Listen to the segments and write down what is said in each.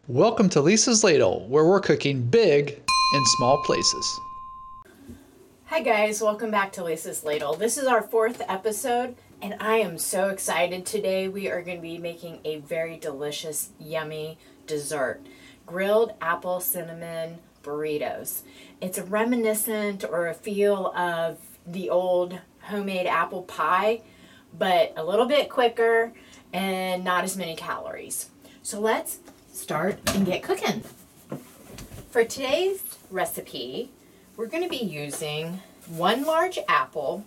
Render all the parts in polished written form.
Welcome to Lisa's Ladle, where we're cooking big in small places. Hi guys, welcome back to Lisa's Ladle. This is our 4th episode, and I am so excited today. We are going to be making a very delicious, yummy dessert. Grilled Apple Cinnamon Burritos. It's a reminiscent or a feel of the old homemade apple pie, but a little bit quicker and not as many calories. So let's start and get cooking. For today's recipe, we're going to be using 1 large apple.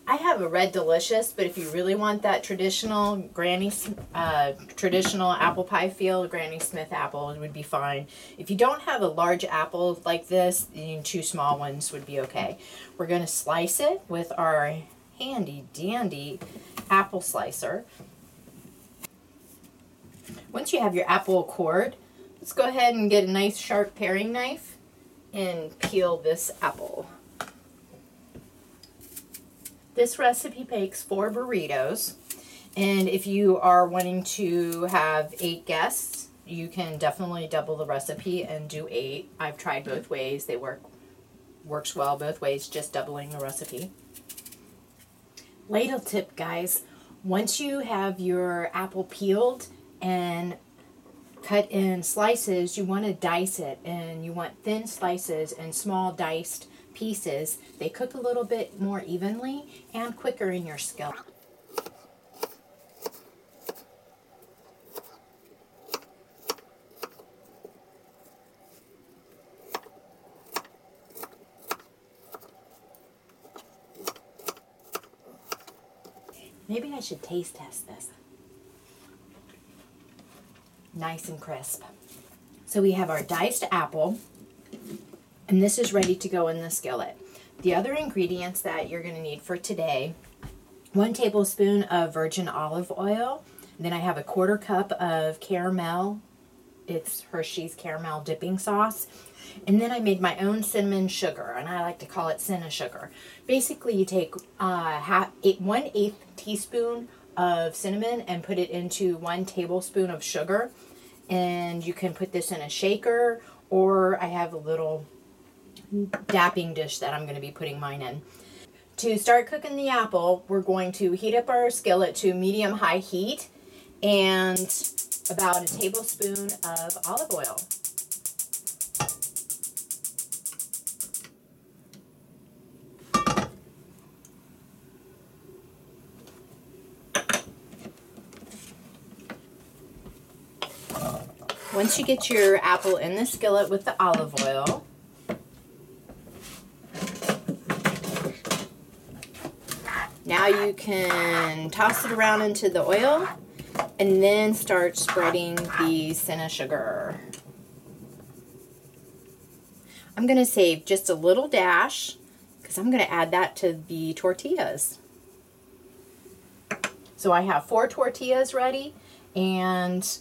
I have a Red Delicious, but if you really want that traditional traditional apple pie feel, Granny Smith apple would be fine. If you don't have a large apple like this, then 2 small ones would be okay. We're going to slice it with our handy dandy apple slicer. Once you have your apple cored, let's go ahead and get a nice sharp paring knife and peel this apple. This recipe makes 4 burritos, and if you are wanting to have 8 guests, you can definitely double the recipe and do 8. I've tried both ways. They works well both ways, just doubling the recipe. Ladle tip, guys. Once you have your apple peeled and cut in slices, you want to dice it, and you want thin slices and small diced pieces. They cook a little bit more evenly and quicker in your skillet. Maybe I should taste test this. Nice and crisp. So we have our diced apple, and this is ready to go in the skillet. The other ingredients that you're going to need for today: 1 tablespoon of virgin olive oil. Then I have a 1/4 cup of caramel. It's Hershey's caramel dipping sauce. And then I made my own cinnamon sugar, and I like to call it CinnaSugar. Basically, you take 1/8 teaspoon of cinnamon and put it into 1 tablespoon of sugar, and you can put this in a shaker, or I have a little dapping dish that I'm going to be putting mine in. To start cooking the apple, we're going to heat up our skillet to medium-high heat and about a tablespoon of olive oil. Once you get your apple in the skillet with the olive oil, now you can toss it around into the oil and then start spreading the CinnaSugar. I'm going to save just a little dash because I'm going to add that to the tortillas. So I have 4 tortillas ready and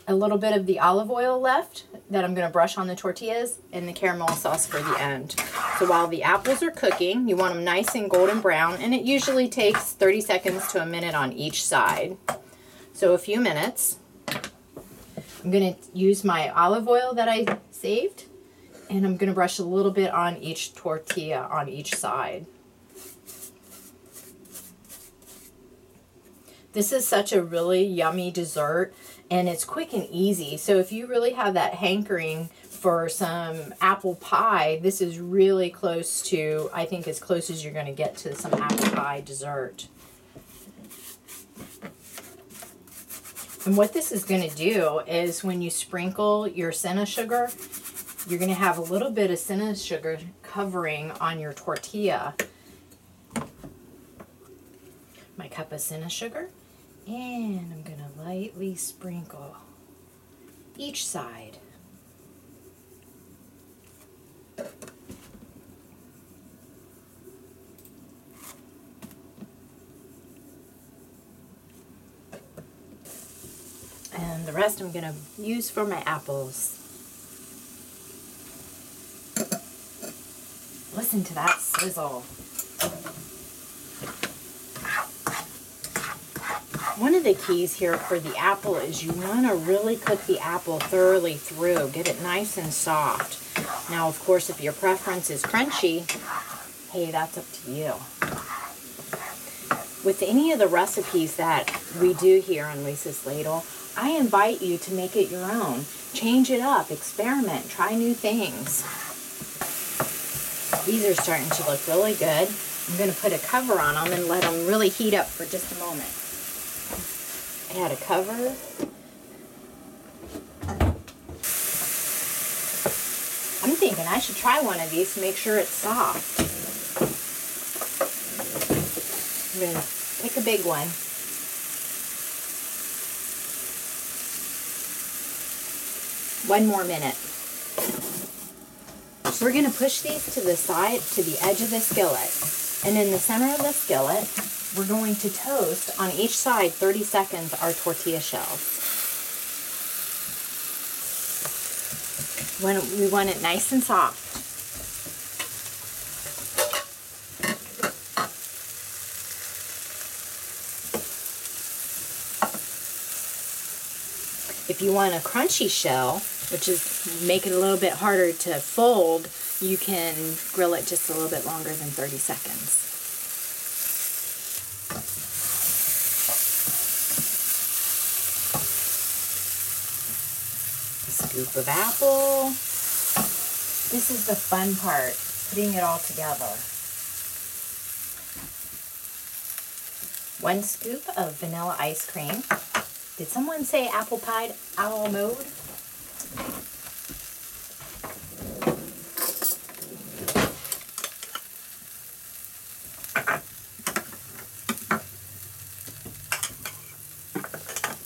a little bit of the olive oil left that I'm going to brush on the tortillas, and the caramel sauce for the end. So while the apples are cooking, you want them nice and golden brown, and it usually takes 30 seconds to a minute on each side. So a few minutes. I'm going to use my olive oil that I saved, and I'm going to brush a little bit on each tortilla on each side. This is such a really yummy dessert, and it's quick and easy. So if you really have that hankering for some apple pie, this is really close to, I think, as close as you're going to get to some apple pie dessert. And what this is going to do is when you sprinkle your CinnaSugar, you're going to have a little bit of CinnaSugar covering on your tortilla. My cup of CinnaSugar. And I'm going to lightly sprinkle each side. And the rest I'm going to use for my apples. Listen to that sizzle. One of the keys here for the apple is you want to really cook the apple thoroughly through. Get it nice and soft. Now, of course, if your preference is crunchy, hey, that's up to you. With any of the recipes that we do here on Lisa's Ladle, I invite you to make it your own. Change it up, experiment, try new things. These are starting to look really good. I'm going to put a cover on them and let them really heat up for just a moment. Add a cover. I'm thinking I should try one of these to make sure it's soft. I'm going to pick a big one. One more minute. We're going to push these to the side, to the edge of the skillet. And in the center of the skillet, we're going to toast on each side 30 seconds our tortilla shells. We want it nice and soft. If you want a crunchy shell, which is make it a little bit harder to fold, you can grill it just a little bit longer than 30 seconds. A scoop of apple. This is the fun part, putting it all together. 1 scoop of vanilla ice cream. Did someone say apple pie a la mode?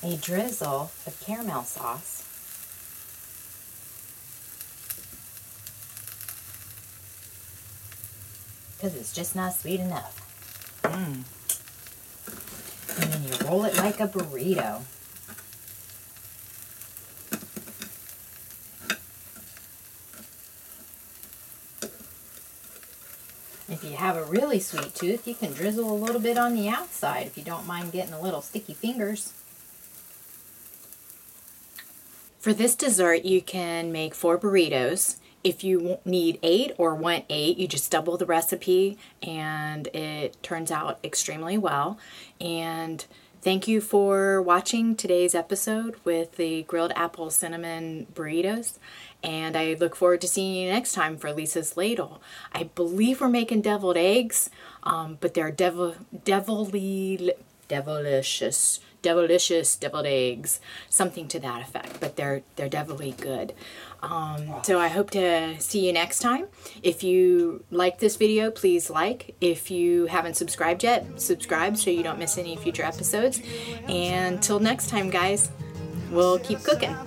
A drizzle of caramel sauce. Because it's just not sweet enough. And then you roll it like a burrito. If you have a really sweet tooth, you can drizzle a little bit on the outside if you don't mind getting a little sticky fingers. For this dessert, you can make 4 burritos. If you need 8 or want 8, you just double the recipe and it turns out extremely well. And thank you for watching today's episode with the grilled apple cinnamon burritos. And I look forward to seeing you next time for Lisa's Ladle. I believe we're making deviled eggs, but they're delicious deviled eggs, something to that effect. But they're definitely good. So I hope to see you next time. If you like this video, please like. If you haven't subscribed yet, subscribe so you don't miss any future episodes. And until next time, guys, we'll keep cooking.